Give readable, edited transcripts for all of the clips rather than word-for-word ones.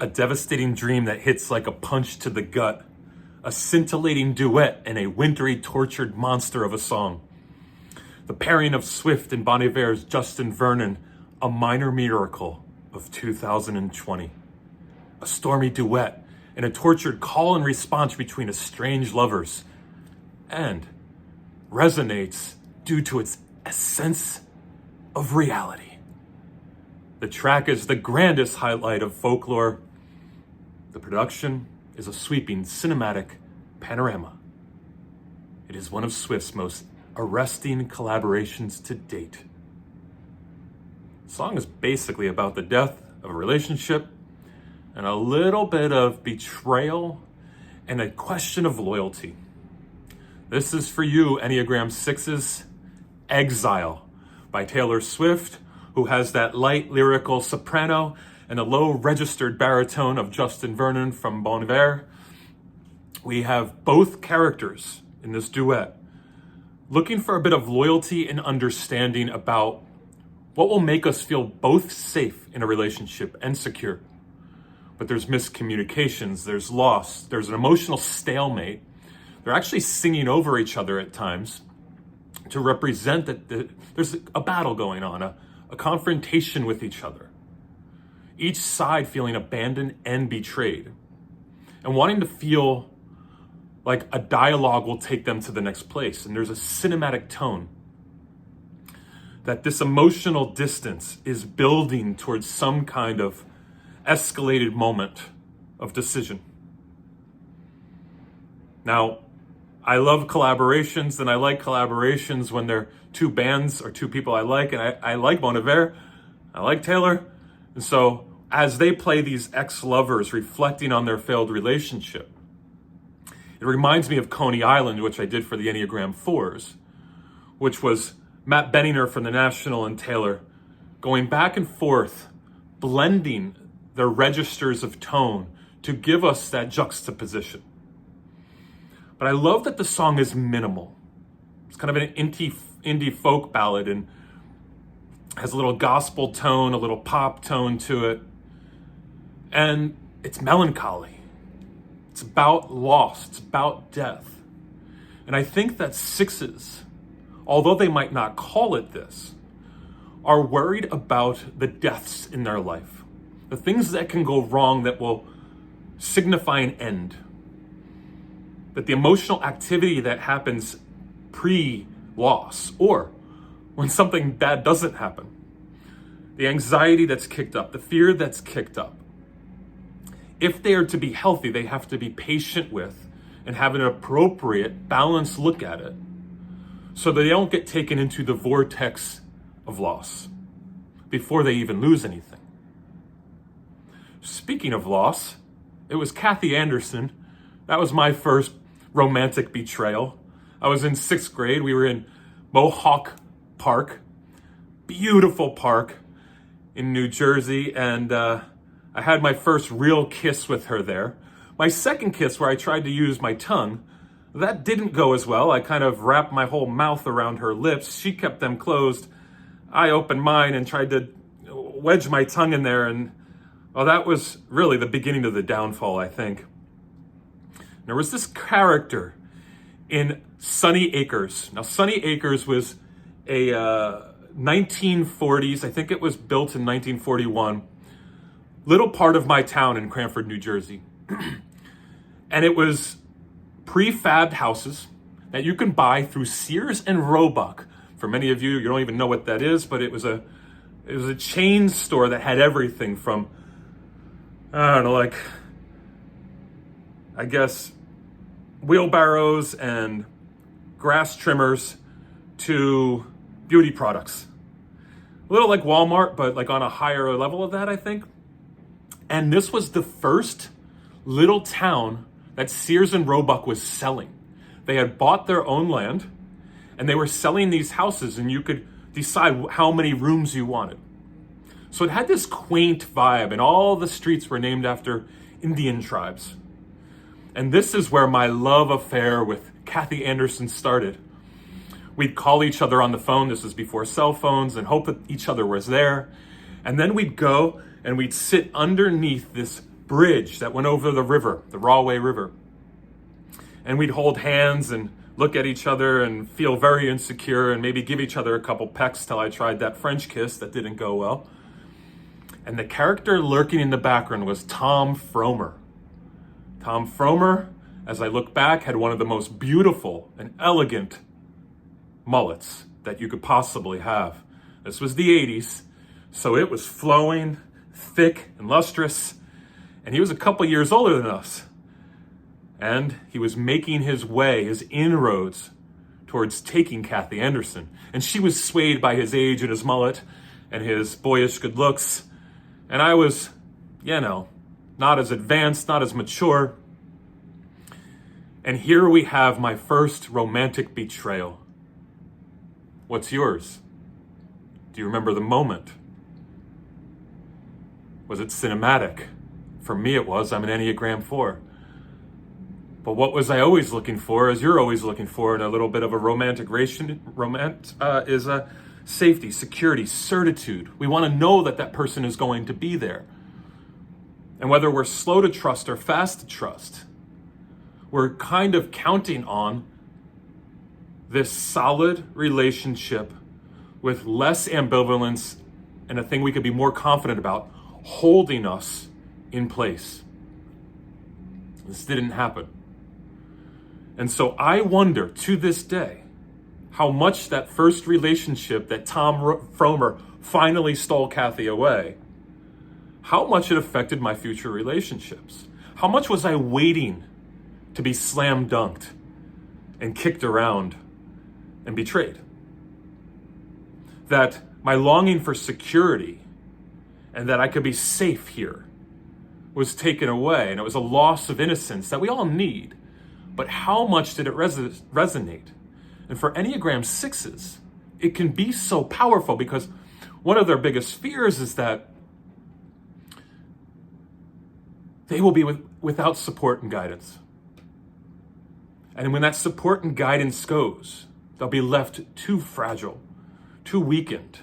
A devastating dream that hits like a punch to the gut. A scintillating duet and a wintry, tortured monster of a song. The pairing of Swift and Bon Iver's Justin Vernon, a minor miracle of 2020. A stormy duet and a tortured call and response between estranged lovers. And resonates due to its sense of reality. The track is the grandest highlight of folklore. The production is a sweeping cinematic panorama. It is one of Swift's most arresting collaborations to date. The song is basically about the death of a relationship and a little bit of betrayal and a question of loyalty. This is for you, Enneagram 6s, Exile by Taylor Swift, who has that light lyrical soprano and a low registered baritone of Justin Vernon from Bon Iver. We have both characters in this duet looking for a bit of loyalty and understanding about what will make us feel both safe in a relationship and secure. But there's miscommunications, there's loss, there's an emotional stalemate. They're actually singing over each other at times to represent that there's a battle going on, a confrontation with each other. Each side feeling abandoned and betrayed, and wanting to feel like a dialogue will take them to the next place. And there's a cinematic tone that this emotional distance is building towards some kind of escalated moment of decision. Now, I love collaborations, and I like collaborations when they're two bands or two people I like, and I like Bon Iver, I like Taylor, and so as they play these ex-lovers reflecting on their failed relationship, it reminds me of Coney Island, which I did for the Enneagram 4s, which was Matt Benninger from the National and Taylor going back and forth, blending their registers of tone to give us that juxtaposition. But I love that the song is minimal. It's kind of an indie folk ballad and has a little gospel tone, a little pop tone to it. And it's melancholy. It's about loss. It's about death. And I think that 6s, although they might not call it this, are worried about the deaths in their life. The things that can go wrong that will signify an end. That the emotional activity that happens pre-loss, or when something bad doesn't happen, the anxiety that's kicked up, the fear that's kicked up, if they are to be healthy, they have to be patient with and have an appropriate, balanced look at it so that they don't get taken into the vortex of loss before they even lose anything. Speaking of loss, it was Kathy Anderson. That was my first romantic betrayal. I was in 6th grade. We were in Mohawk Park, beautiful park in New Jersey, and I had my first real kiss with her there. My second kiss, where I tried to use my tongue, that didn't go as well. I kind of wrapped my whole mouth around her lips. She kept them closed. I opened mine and tried to wedge my tongue in there, and well, that was really the beginning of the downfall, I think. There was this character in Sunny Acres. Now, Sunny Acres was a 1940s, I think it was built in 1941, little part of my town in Cranford, New Jersey. And it was prefabbed houses that you can buy through Sears and Roebuck. For many of you, you don't even know what that is, but it was a chain store that had everything from, I don't know, like, I guess, wheelbarrows and grass trimmers to beauty products. A little like Walmart, but like on a higher level of that, I think. And this was the first little town that Sears and Roebuck was selling. They had bought their own land, and they were selling these houses, and you could decide how many rooms you wanted. So it had this quaint vibe, and all the streets were named after Indian tribes. And this is where my love affair with Kathy Anderson started. We'd call each other on the phone, this was before cell phones, and hope that each other was there. And then we'd go and we'd sit underneath this bridge that went over the river, the Rahway River. And we'd hold hands and look at each other and feel very insecure and maybe give each other a couple pecks till I tried that French kiss that didn't go well. And the character lurking in the background was Tom Fromer. Tom Fromer, as I look back, had one of the most beautiful and elegant mullets that you could possibly have. This was the 80s, so it was flowing, thick, and lustrous, and he was a couple years older than us. And he was making his way, his inroads, towards taking Kathy Anderson. And she was swayed by his age and his mullet and his boyish good looks. And I was, not as advanced, not as mature. And here we have my first romantic betrayal. What's yours? Do you remember the moment? Was it cinematic? For me it was. I'm an Enneagram 4. But what was I always looking for, as you're always looking for in a little bit of a romance, is a safety, security, certitude. We want to know that that person is going to be there. And whether we're slow to trust or fast to trust, we're kind of counting on this solid relationship with less ambivalence and a thing we could be more confident about, holding us in place. This didn't happen. And so I wonder to this day how much that first relationship that Tom Fromer finally stole Kathy away, how much it affected my future relationships. How much was I waiting to be slam dunked and kicked around and betrayed? That my longing for security and that I could be safe here was taken away, and it was a loss of innocence that we all need. But how much did it resonate? And for Enneagram 6s, it can be so powerful because one of their biggest fears is that they will be without support and guidance. And when that support and guidance goes, they'll be left too fragile, too weakened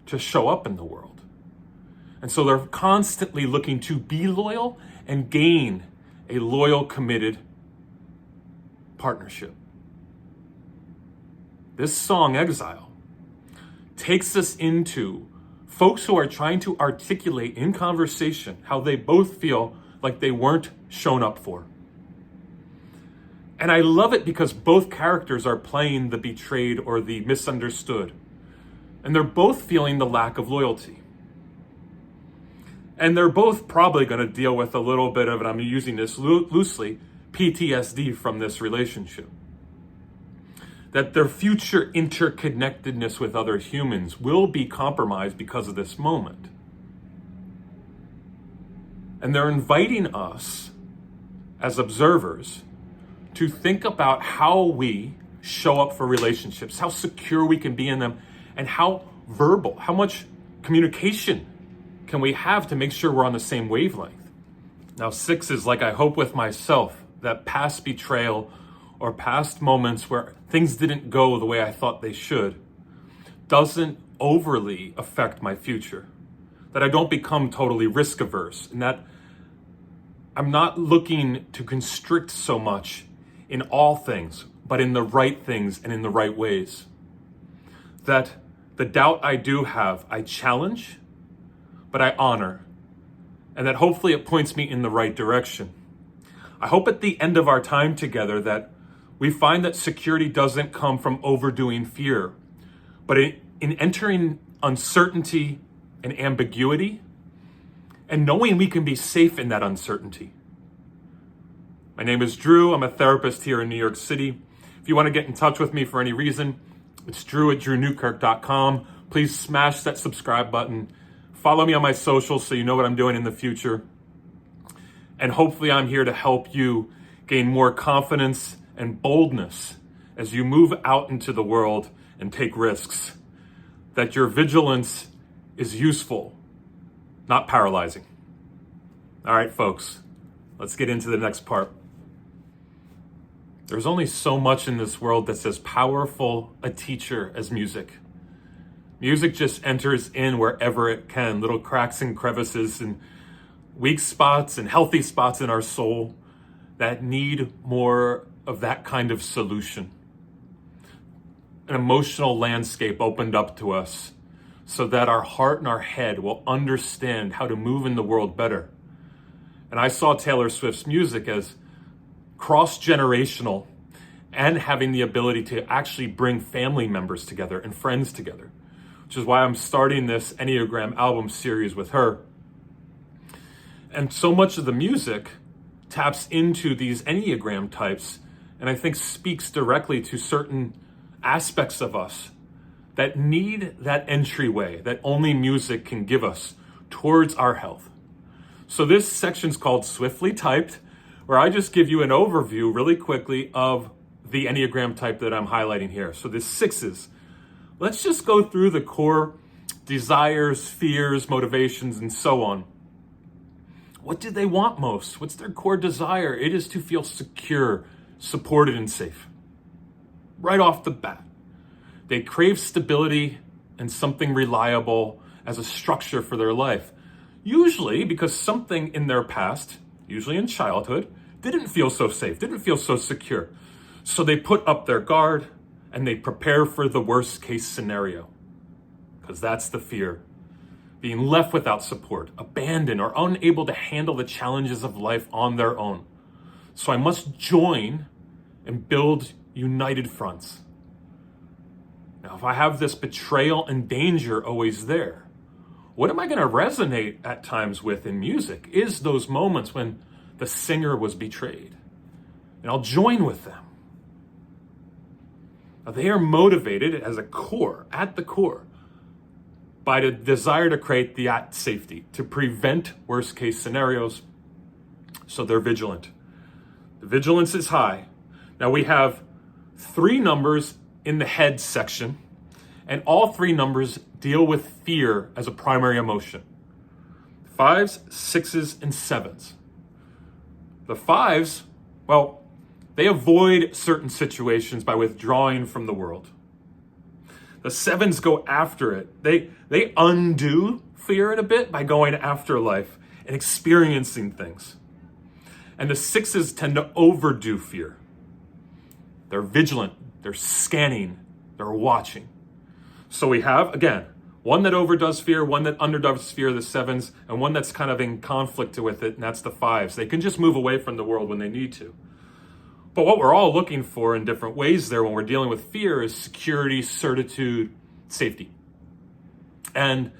to show up in the world. And so they're constantly looking to be loyal and gain a loyal, committed partnership. This song, Exile, takes us into folks who are trying to articulate in conversation how they both feel like they weren't shown up for. And I love it because both characters are playing the betrayed or the misunderstood. And they're both feeling the lack of loyalty. And they're both probably going to deal with a little bit of, and I'm using this loosely, PTSD from this relationship. That their future interconnectedness with other humans will be compromised because of this moment. And they're inviting us as observers to think about how we show up for relationships, how secure we can be in them, and how much communication can we have to make sure we're on the same wavelength. Now, 6 is like I hope with myself, that past betrayal or past moments where things didn't go the way I thought they should doesn't overly affect my future. That I don't become totally risk averse, and that I'm not looking to constrict so much in all things, but in the right things and in the right ways. That the doubt I do have, I challenge, but I honor, and that hopefully it points me in the right direction. I hope at the end of our time together that we find that security doesn't come from overdoing fear, but in entering uncertainty and ambiguity and knowing we can be safe in that uncertainty. My name is Drew. I'm a therapist here in New York City. If you want to get in touch with me for any reason, it's drew@drewnewkirk.com. Please smash that subscribe button. Follow me on my socials so you know what I'm doing in the future. And hopefully I'm here to help you gain more confidence and boldness as you move out into the world and take risks. That your vigilance is useful, not paralyzing. All right, folks, let's get into the next part. There's only so much in this world that's as powerful a teacher as music. Music just enters in wherever it can, little cracks and crevices, and weak spots and healthy spots in our soul that need more of that kind of solution. An emotional landscape opened up to us so that our heart and our head will understand how to move in the world better. And I saw Taylor Swift's music as cross-generational and having the ability to actually bring family members together and friends together, which is why I'm starting this Enneagram Album series with her. And so much of the music taps into these Enneagram types, and I think speaks directly to certain aspects of us that need that entryway that only music can give us towards our health. So this section's called Swiftly Typed, where I just give you an overview really quickly of the Enneagram type that I'm highlighting here. So the 6s. Let's just go through the core desires, fears, motivations, and so on. What do they want most? What's their core desire? It is to feel secure, supported, and safe. Right off the bat. They crave stability and something reliable as a structure for their life. Usually because something in their past, usually in childhood, didn't feel so safe, didn't feel so secure. So they put up their guard and they prepare for the worst case scenario. Because that's the fear. Being left without support, abandoned, or unable to handle the challenges of life on their own. So I must join and build united fronts. Now, if I have this betrayal and danger always there, what am I going to resonate at times with in music is those moments when the singer was betrayed. And I'll join with them. Now, they are motivated at the core, by the desire to create the safety, to prevent worst case scenarios. So they're vigilant. The vigilance is high. Now we have 3 numbers in the head section, and all 3 numbers deal with fear as a primary emotion. 5s, 6s, and 7s. The 5s, well, they avoid certain situations by withdrawing from the world. The 7s go after it. They undo fear in a bit by going after life and experiencing things. And the 6s tend to overdo fear. They're vigilant, they're scanning, they're watching. So we have, again, one that overdoes fear, one that underdoes fear, the 7s, and one that's kind of in conflict with it, and that's the 5s. They can just move away from the world when they need to. But what we're all looking for in different ways there when we're dealing with fear is security, certitude, safety. And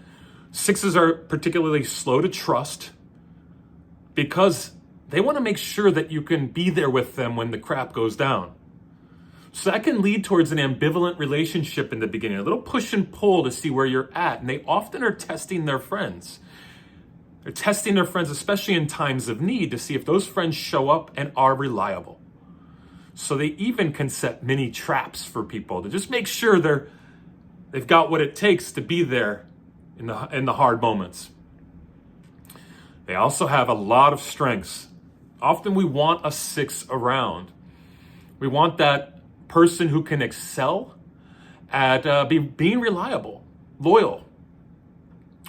6s are particularly slow to trust because they want to make sure that you can be there with them when the crap goes down. So that can lead towards an ambivalent relationship in the beginning, a little push and pull to see where you're at. And they often are testing their friends. They're testing their friends, especially in times of need, to see if those friends show up and are reliable. So they even can set mini traps for people to just make sure they've got what it takes to be there in the hard moments. They also have a lot of strengths. Often we want a 6 around. We want that person who can excel at being reliable, loyal.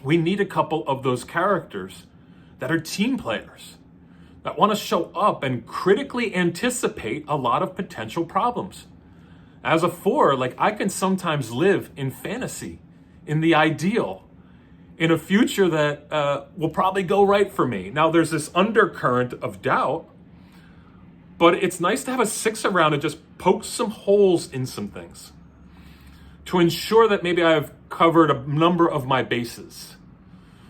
We need a couple of those characters that are team players, that want to show up and critically anticipate a lot of potential problems. As a 4, I can sometimes live in fantasy, in the ideal, in a future that will probably go right for me. Now there's this undercurrent of doubt, but it's nice to have a 6 around and just poke some holes in some things to ensure that maybe I've covered a number of my bases,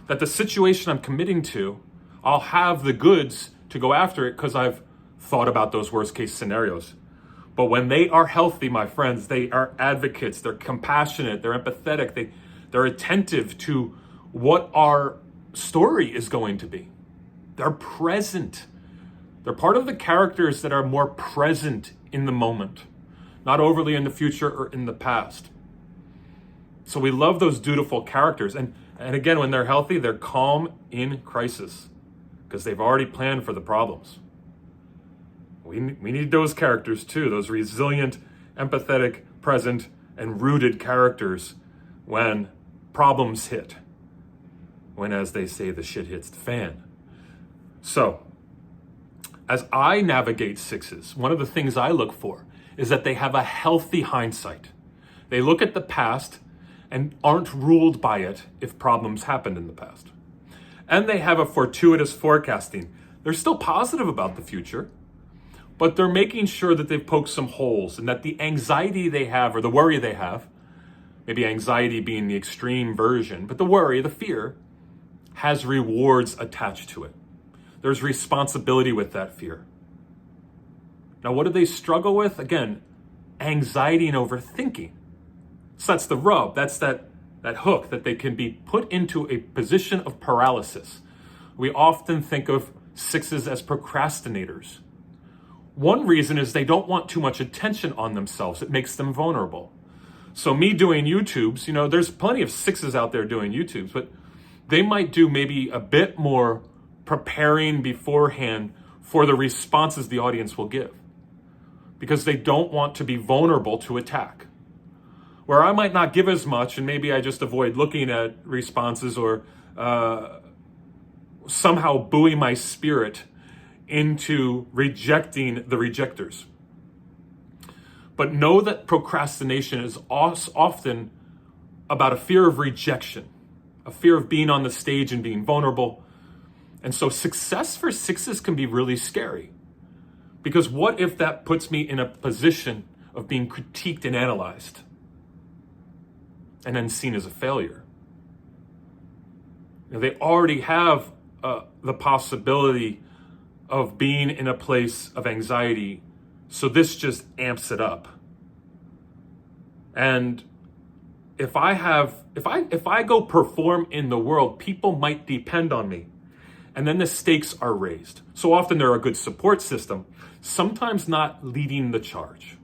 that the situation I'm committing to, I'll have the goods to go after it because I've thought about those worst case scenarios. But when they are healthy, my friends, they are advocates, they're compassionate, they're empathetic, they're attentive to what our story is going to be. They're present. They're part of the characters that are more present in the moment, not overly in the future or in the past. So we love those dutiful characters. And again, when they're healthy, they're calm in crisis because they've already planned for the problems. We need those characters too, those resilient, empathetic, present, and rooted characters when problems hit. When, as they say, the shit hits the fan. So, as I navigate sixes, one of the things I look for is that they have a healthy hindsight. They look at the past and aren't ruled by it if problems happened in the past. And they have a fortuitous forecasting. They're still positive about the future, but they're making sure that they've poked some holes and that the anxiety they have or the worry they have, maybe anxiety being the extreme version, but the worry, the fear, has rewards attached to it. There's responsibility with that fear. Now, what do they struggle with? Again, anxiety and overthinking. So that's the rub. That's that hook that they can be put into a position of paralysis. We often think of sixes as procrastinators. One reason is they don't want too much attention on themselves. It makes them vulnerable. So me doing YouTubes, there's plenty of sixes out there doing YouTubes, but they might do maybe a bit more preparing beforehand for the responses the audience will give, because they don't want to be vulnerable to attack. Where I might not give as much, and maybe I just avoid looking at responses or somehow buoy my spirit into rejecting the rejectors. But know that procrastination is often about a fear of rejection, a fear of being on the stage and being vulnerable. And so success for sixes can be really scary, because what if that puts me in a position of being critiqued and analyzed and then seen as a failure? They already have the possibility of being in a place of anxiety, so this just amps it up. And if I go perform in the world, people might depend on me, and then the stakes are raised. So often they're a good support system, sometimes not leading the charge.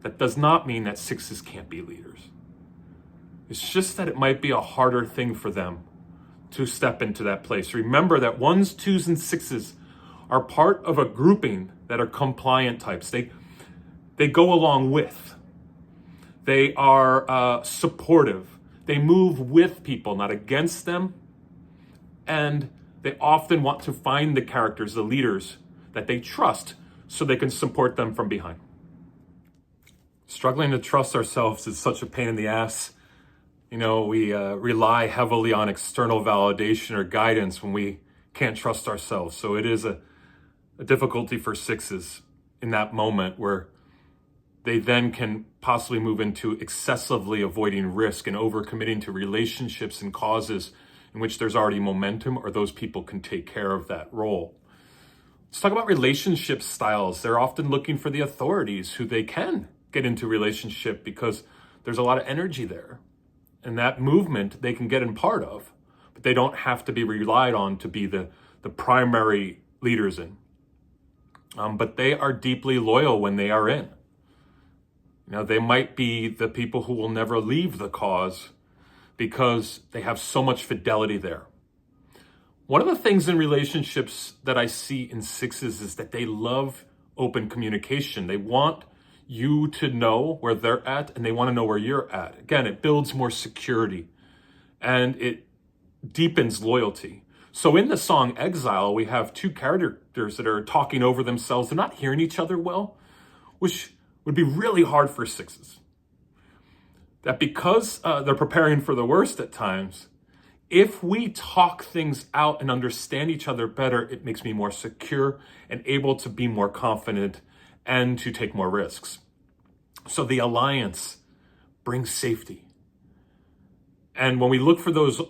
That does not mean that sixes can't be leaders. It's just that it might be a harder thing for them to step into that place. Remember that ones, twos, and sixes are part of a grouping that are compliant types. They go along with. They are supportive. They move with people, not against them. And they often want to find the characters, the leaders that they trust, so they can support them from behind. Struggling to trust ourselves is such a pain in the ass. We rely heavily on external validation or guidance when we can't trust ourselves. So it is a difficulty for sixes in that moment, where they then can possibly move into excessively avoiding risk and overcommitting to relationships and causes in which there's already momentum, or those people can take care of that role. Let's talk about relationship styles. They're often looking for the authorities who they can get into relationship, because there's a lot of energy there. And that movement they can get in part of, but they don't have to be relied on to be the primary leaders in. But they are deeply loyal when they are in. They might be the people who will never leave the cause because they have so much fidelity there. One of the things in relationships that I see in sixes is that they love open communication. They want you to know where they're at, and they want to know where you're at. Again, it builds more security and it deepens loyalty. So in the song Exile, we have two characters that are talking over themselves. They're not hearing each other well, which would be really hard for sixes. That because they're preparing for the worst at times, if we talk things out and understand each other better, it makes me more secure and able to be more confident and to take more risks. So the alliance brings safety. And when we look for those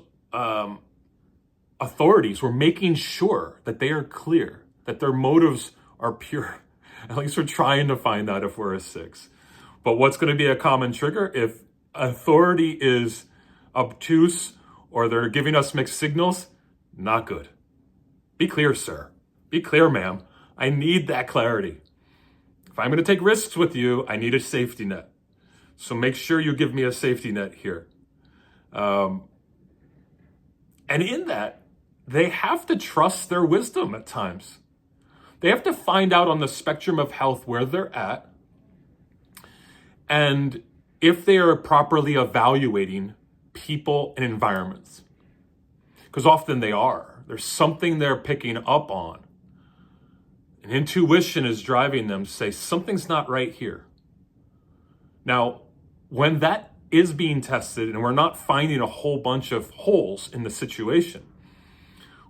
authorities, we're making sure that they are clear, that their motives are pure. At least we're trying to find out if we're a six. But what's going to be a common trigger? If authority is obtuse or they're giving us mixed signals, not good. Be clear, sir. Be clear, ma'am. I need that clarity. If I'm going to take risks with you, I need a safety net. So make sure you give me a safety net here. And in that, they have to trust their wisdom at times. They have to find out on the spectrum of health where they're at, and if they are properly evaluating people and environments. Because often they are. somewhere. There's something they're picking up on. And intuition is driving them to say, something's not right here. Now, when that is being tested and we're not finding a whole bunch of holes in the situation,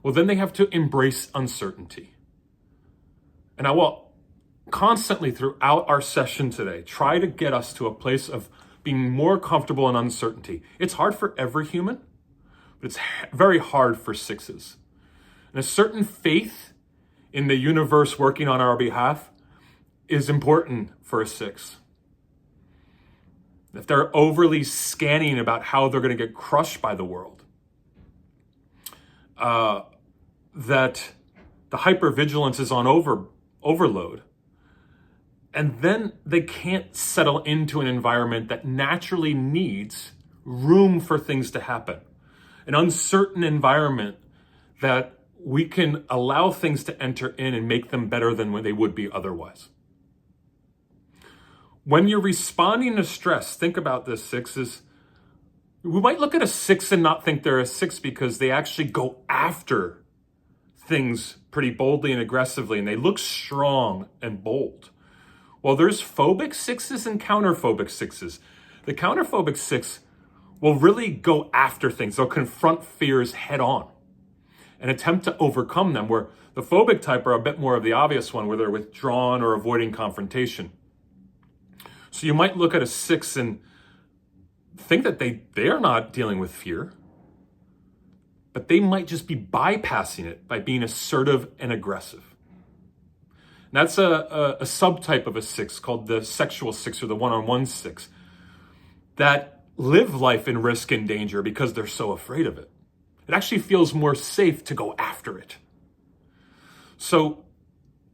well, then they have to embrace uncertainty. And I will constantly throughout our session today try to get us to a place of being more comfortable in uncertainty. It's hard for every human, but it's very hard for sixes. And a certain faith in the universe working on our behalf is important for a six. If they're overly scanning about how they're going to get crushed by the world, that the hypervigilance is on overload, and then they can't settle into an environment that naturally needs room for things to happen. An uncertain environment that we can allow things to enter in and make them better than what they would be otherwise. When you're responding to stress, think about this, sixes. We might look at a six and not think they're a six because they actually go after things pretty boldly and aggressively, and they look strong and bold. Well, there's phobic sixes and counterphobic sixes. The counterphobic six will really go after things. They'll confront fears head on and attempt to overcome them, where the phobic type are a bit more of the obvious one, where they're withdrawn or avoiding confrontation. So you might look at a six and think that they are not dealing with fear, but they might just be bypassing it by being assertive and aggressive. And that's a subtype of a six called the sexual six or the one-on-one six that live life in risk and danger because they're so afraid of it. It actually feels more safe to go after it. So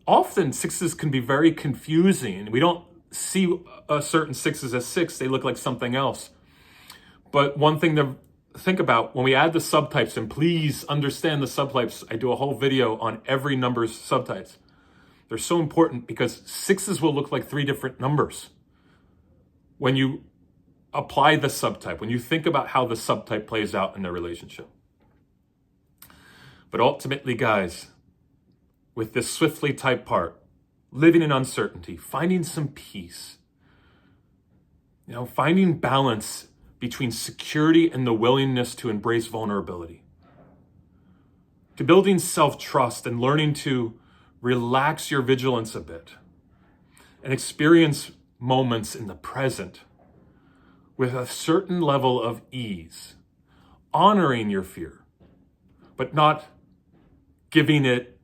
often sixes can be very confusing. We don't see certain sixes as six, they look like something else. But one thing to think about when we add the subtypes, and please understand the subtypes, I do a whole video on every number's subtypes. They're so important because sixes will look like three different numbers when you apply the subtype, when you think about how the subtype plays out in a relationship. But ultimately, guys, with this swiftly typed part, living in uncertainty, finding some peace, finding balance between security and the willingness to embrace vulnerability, to building self-trust and learning to relax your vigilance a bit and experience moments in the present with a certain level of ease, honoring your fear, but not giving it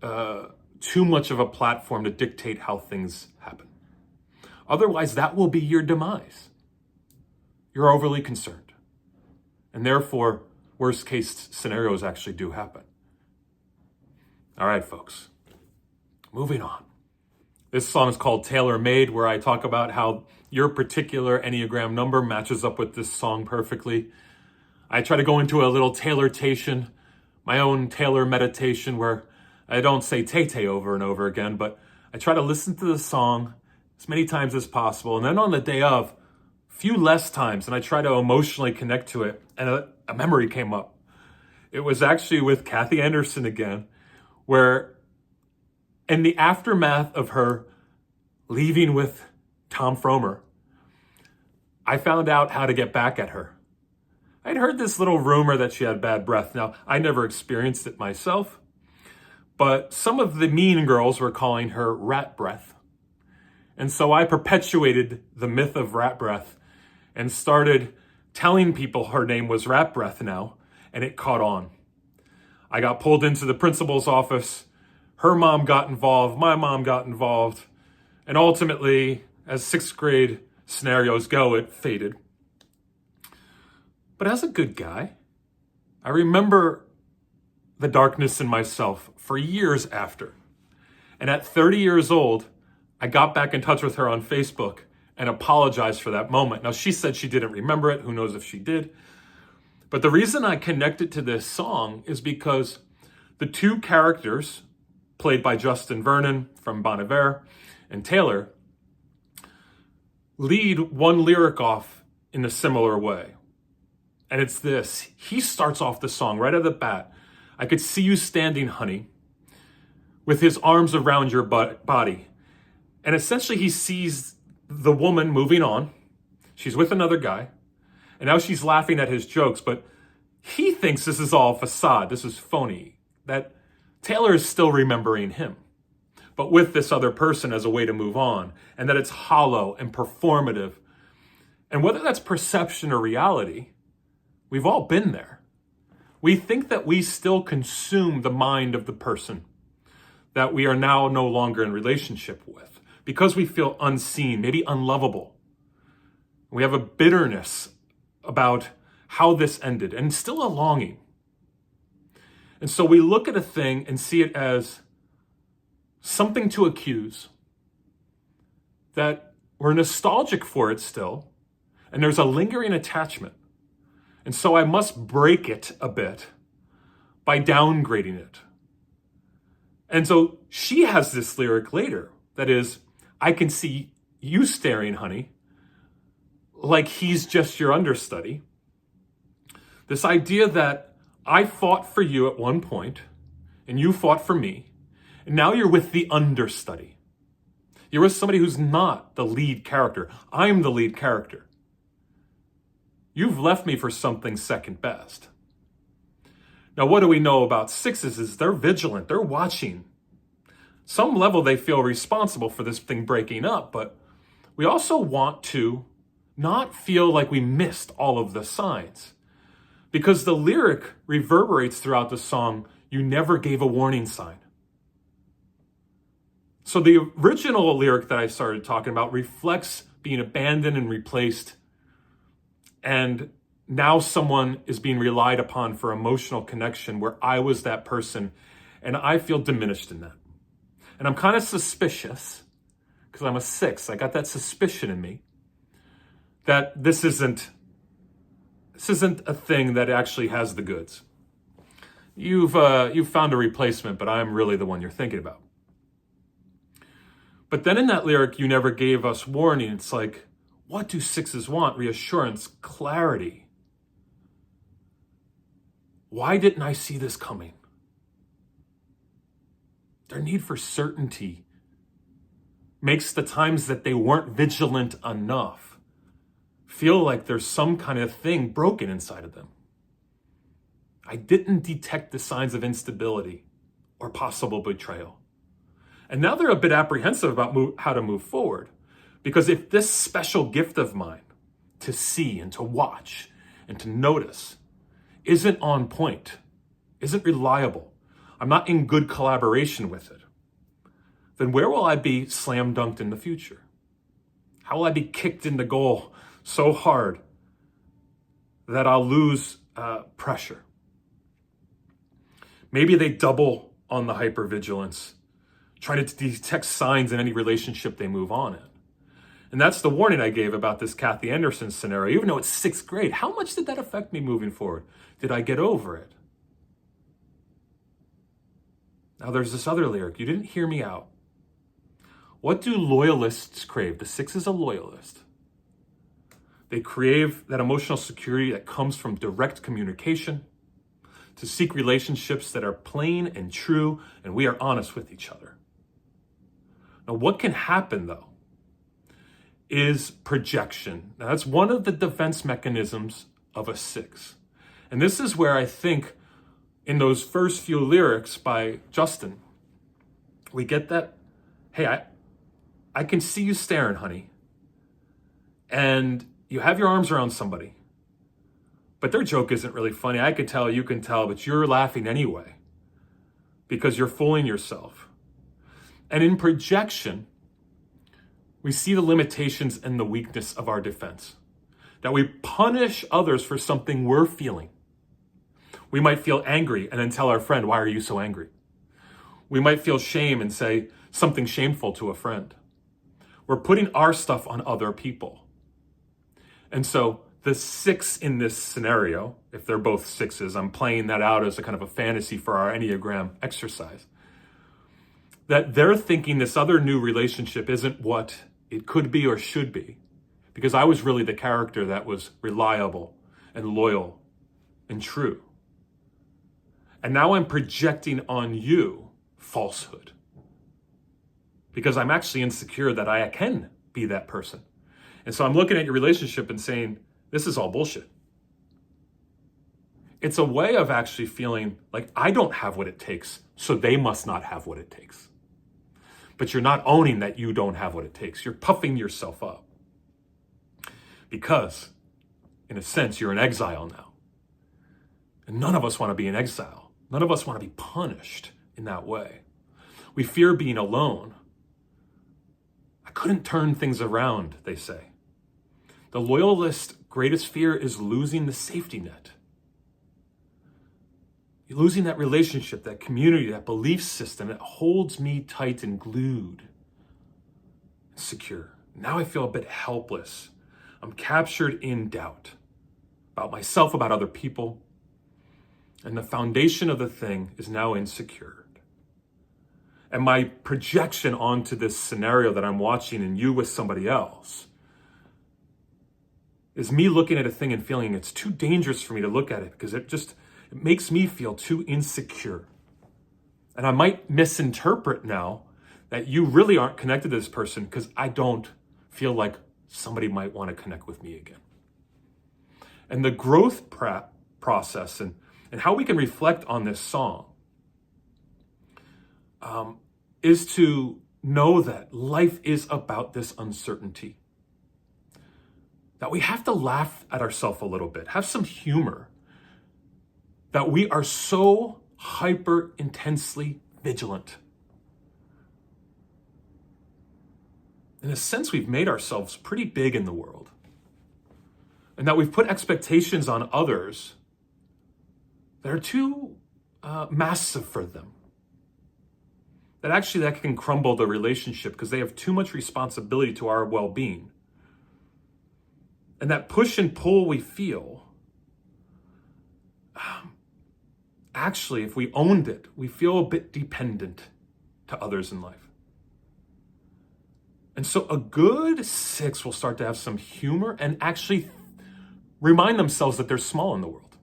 too much of a platform to dictate how things happen. Otherwise, that will be your demise. You're overly concerned. And therefore, worst case scenarios actually do happen. All right, folks, moving on. This song is called Tailor Made, where I talk about how your particular Enneagram number matches up with this song perfectly. I try to go into a little Taylor-tation, my own Taylor meditation, where I don't say Tay-Tay over and over again, but I try to listen to the song as many times as possible. And then on the day of, a few less times, and I try to emotionally connect to it. And a memory came up. It was actually with Kathy Anderson again, where in the aftermath of her leaving with Tom Fromer, I found out how to get back at her. I'd heard this little rumor that she had bad breath. Now, I never experienced it myself, but some of the mean girls were calling her rat breath. And so I perpetuated the myth of rat breath and started telling people her name was rat breath now, and it caught on. I got pulled into the principal's office. Her mom got involved. My mom got involved. And ultimately, as sixth grade scenarios go, it faded. But as a good guy, I remember the darkness in myself for years after. And at 30 years old, I got back in touch with her on Facebook and apologized for that moment. Now, she said she didn't remember it. Who knows if she did? But the reason I connected to this song is because the two characters, played by Justin Vernon from Bon Iver and Taylor, lead one lyric off in a similar way. And it's this. He starts off the song right at the bat I could see you standing, honey, with his arms around your body. And essentially he sees the woman moving on. She's with another guy. And now she's laughing at his jokes, but he thinks this is all facade. This is phony. That Taylor is still remembering him, but with this other person as a way to move on, and that it's hollow and performative. And whether that's perception or reality, we've all been there. We think that we still consume the mind of the person that we are now no longer in relationship with because we feel unseen, maybe unlovable. We have a bitterness about how this ended and still a longing. And so we look at a thing and see it as something to accuse, that we're nostalgic for it still, and there's a lingering attachment. And so I must break it a bit by downgrading it. And so she has this lyric later that is, I can see you staring, honey, like he's just your understudy. This idea that I fought for you at one point, and you fought for me, and now you're with the understudy. You're with somebody who's not the lead character. I'm the lead character. You've left me for something second best. Now, what do we know about sixes is they're vigilant, they're watching. Some level they feel responsible for this thing breaking up, but we also want to not feel like we missed all of the signs. Because the lyric reverberates throughout the song, you never gave a warning sign. So the original lyric that I started talking about reflects being abandoned and replaced, and now someone is being relied upon for emotional connection where I was that person, and I feel diminished in that. And I'm kind of suspicious, because I'm a 6, I got that suspicion in me, that this isn't a thing that actually has the goods. You've found a replacement, but I'm really the one you're thinking about. But then in that lyric, you never gave us warning. It's like, what do 6s want? Reassurance, clarity. Why didn't I see this coming? Their need for certainty makes the times that they weren't vigilant enough feel like there's some kind of thing broken inside of them. I didn't detect the signs of instability or possible betrayal. And now they're a bit apprehensive about how to move forward. Because if this special gift of mine to see and to watch and to notice isn't on point, isn't reliable, I'm not in good collaboration with it, then where will I be slam dunked in the future? How will I be kicked in the goal so hard that I'll lose pressure? Maybe they double on the hypervigilance, trying to detect signs in any relationship they move on in. And that's the warning I gave about this Kathy Anderson scenario. Even though it's 6th grade, how much did that affect me moving forward? Did I get over it? Now there's this other lyric. You didn't hear me out. What do loyalists crave? The 6 is a loyalist. They crave that emotional security that comes from direct communication, to seek relationships that are plain and true, and we are honest with each other. Now, what can happen, though, is projection. Now, that's one of the defense mechanisms of a 6. And this is where I think in those first few lyrics by Justin, we get that, hey, I can see you staring, honey. And you have your arms around somebody. But their joke isn't really funny. I could tell, you can tell, but you're laughing anyway because you're fooling yourself. And in projection, we see the limitations and the weakness of our defense. That we punish others for something we're feeling. We might feel angry and then tell our friend, why are you so angry? We might feel shame and say something shameful to a friend. We're putting our stuff on other people. And so the 6 in this scenario, if they're both 6s, I'm playing that out as a kind of a fantasy for our Enneagram exercise, that they're thinking this other new relationship isn't what it could be or should be, because I was really the character that was reliable and loyal and true. And now I'm projecting on you falsehood. Because I'm actually insecure that I can be that person. And so I'm looking at your relationship and saying, this is all bullshit. It's a way of actually feeling like I don't have what it takes, so they must not have what it takes. But you're not owning that you don't have what it takes. You're puffing yourself up. Because, in a sense, you're in exile now. And none of us want to be in exile. None of us want to be punished in that way. We fear being alone. I couldn't turn things around, they say. The loyalist's greatest fear is losing the safety net. You're losing that relationship, that community, that belief system that holds me tight and glued, and secure. Now I feel a bit helpless. I'm captured in doubt about myself, about other people. And the foundation of the thing is now insecure. And my projection onto this scenario that I'm watching and you with somebody else is me looking at a thing and feeling it's too dangerous for me to look at it because it makes me feel too insecure. And I might misinterpret now that you really aren't connected to this person because I don't feel like somebody might want to connect with me again. And the growth process and how we can reflect on this song is to know that life is about this uncertainty. That we have to laugh at ourselves a little bit, have some humor. That we are so hyper intensely vigilant. In a sense, we've made ourselves pretty big in the world. And that we've put expectations on others that are too massive for them. That actually that can crumble the relationship because they have too much responsibility to our well-being. And that push and pull we feel, actually, if we owned it, we feel a bit dependent to others in life. And so a good 6 will start to have some humor and actually remind themselves that they're small in the world.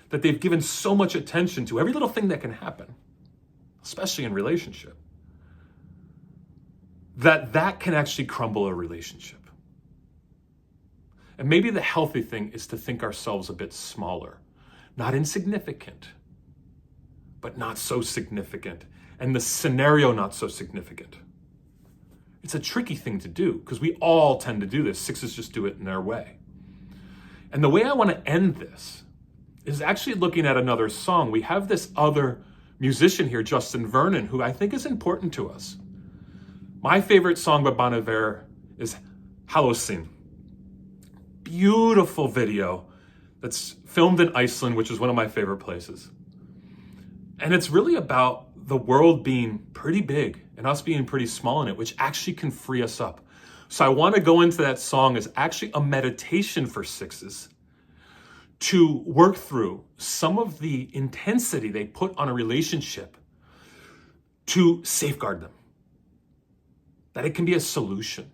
That they've given so much attention to every little thing that can happen, especially in relationship, that can actually crumble a relationship. And maybe the healthy thing is to think ourselves a bit smaller, not insignificant, but not so significant, and the scenario not so significant. It's a tricky thing to do because we all tend to do this. 6s just do it in their way. And the way I want to end this is actually looking at another song. We have this other musician here, Justin Vernon, who I think is important to us. My favorite song by Bon Iver is Halocene. Beautiful video that's filmed in Iceland, which is one of my favorite places. And it's really about the world being pretty big and us being pretty small in it, which actually can free us up. So I want to go into that song as actually a meditation for 6s to work through some of the intensity they put on a relationship to safeguard them. That it can be a solution.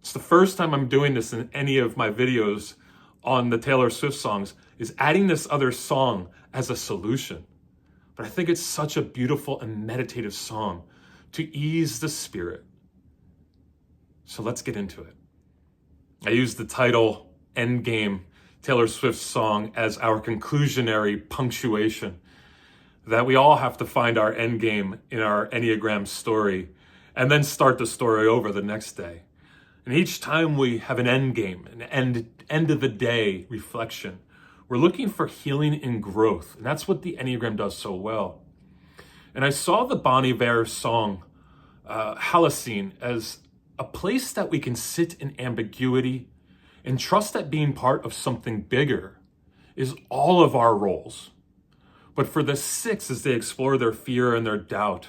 It's the first time I'm doing this in any of my videos on the Taylor Swift songs, is adding this other song as a solution. But I think it's such a beautiful and meditative song to ease the spirit. So let's get into it. I used the title Endgame, Taylor Swift's song, as our conclusionary punctuation. That we all have to find our endgame in our Enneagram story and then start the story over the next day. And each time we have an endgame, an end of the day reflection, we're looking for healing and growth. And that's what the Enneagram does so well. And I saw the Bon Iver song, Halocene, as a place that we can sit in ambiguity and trust that being part of something bigger is all of our roles. But for the 6, as they explore their fear and their doubt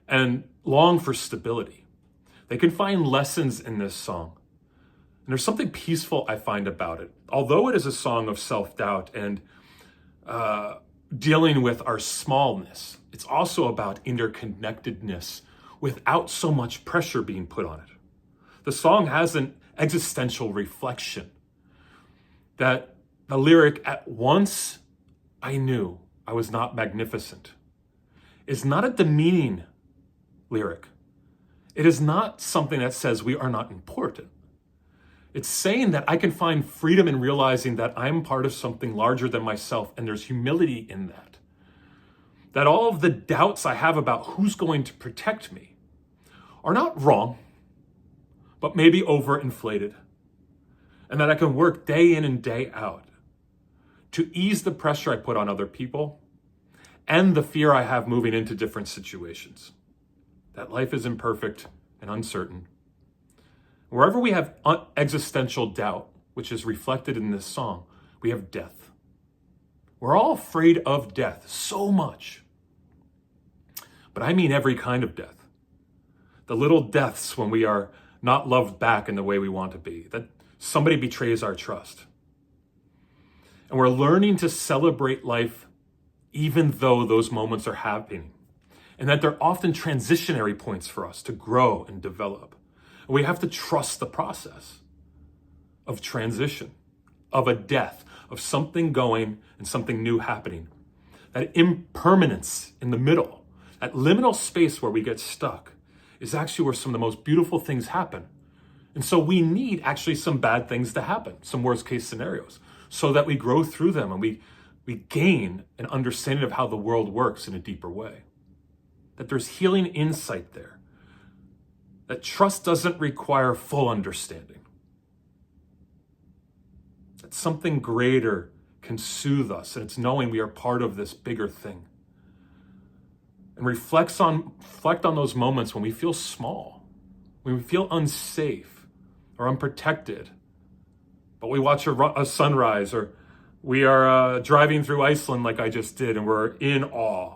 and long for stability, they can find lessons in this song. And there's something peaceful I find about it. Although it is a song of self-doubt and dealing with our smallness, it's also about interconnectedness without so much pressure being put on it. The song has an existential reflection that the lyric, at once I knew I was not magnificent is not a demeaning lyric. It is not something that says we are not important. It's saying that I can find freedom in realizing that I'm part of something larger than myself, and there's humility in that. That all of the doubts I have about who's going to protect me are not wrong, but maybe overinflated. And that I can work day in and day out to ease the pressure I put on other people and the fear I have moving into different situations. That life is imperfect and uncertain. Wherever we have existential doubt, which is reflected in this song, we have death. We're all afraid of death so much. But I mean every kind of death. The little deaths when we are not loved back in the way we want to be, that somebody betrays our trust. And we're learning to celebrate life even though those moments are happening. And that they're often transitionary points for us to grow and develop. And we have to trust the process of transition, of a death, of something going and something new happening. That impermanence in the middle, that liminal space where we get stuck, is actually where some of the most beautiful things happen. And so we need actually some bad things to happen, some worst case scenarios, so that we grow through them and we gain an understanding of how the world works in a deeper way. That there's healing insight there. That trust doesn't require full understanding. That something greater can soothe us, and it's knowing we are part of this bigger thing. And reflect on those moments when we feel small, when we feel unsafe or unprotected, but we watch a sunrise, or we are driving through Iceland like I just did, and we're in awe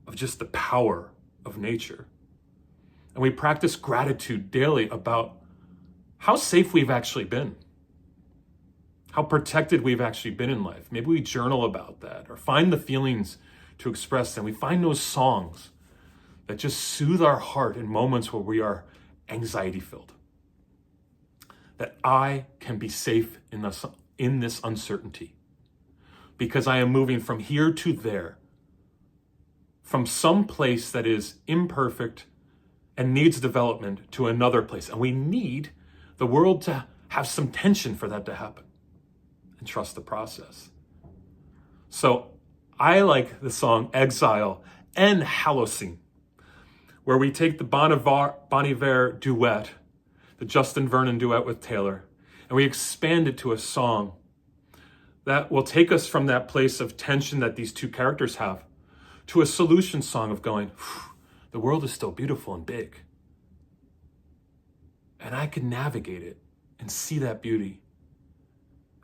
of just the power of nature. And we practice gratitude daily about how safe we've actually been, how protected we've actually been in life. Maybe we journal about that or find the feelings to express them. We find those songs that just soothe our heart in moments where we are anxiety filled. That I can be safe in this uncertainty because I am moving from here to there, from some place that is imperfect and needs development to another place. And we need the world to have some tension for that to happen, and trust the process. So I like the song Exile and Halocene, where we take the Bon Iver duet, the Justin Vernon duet with Taylor, and we expand it to a song that will take us from that place of tension that these two characters have to a solution song of going, the world is still beautiful and big. And I can navigate it and see that beauty.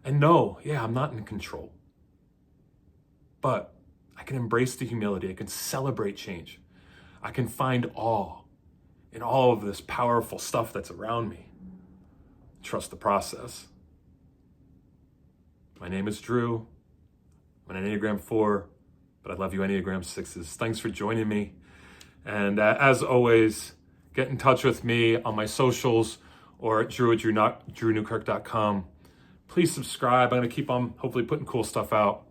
And know, I'm not in control. But I can embrace the humility. I can celebrate change. I can find awe in all of this powerful stuff that's around me. Trust the process. My name is Drew. I'm an Enneagram 4, but I love you Enneagram 6s. Thanks for joining me. And as always, get in touch with me on my socials or at drew@drewnewkirk.com. Please subscribe. I'm going to keep on hopefully putting cool stuff out.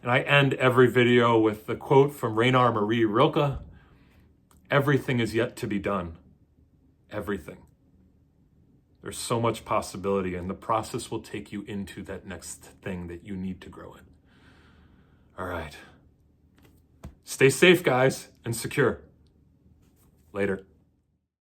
And I end every video with the quote from Rainer Marie Rilke: everything is yet to be done. Everything. There's so much possibility, and the process will take you into that next thing that you need to grow in. All right. Stay safe, guys, and secure. Later.